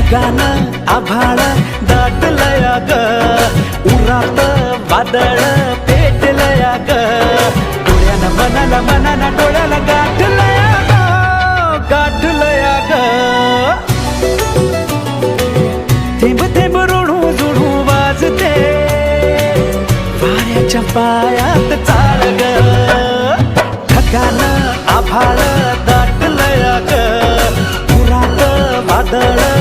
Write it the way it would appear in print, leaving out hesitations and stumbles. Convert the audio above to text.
ढगान आभाळ दाटलया ग, उरात वादळ पेटलया ग, डोळ्यानं मनाला मनाला डोळ्याला गाठलया ग, गाठलया ग. थेंब थेंब ऋणू जुणू वाजते वाऱ्याच्या पायात चाळ ग, ढगान आभाळ दाटलया ग, उरात वादळ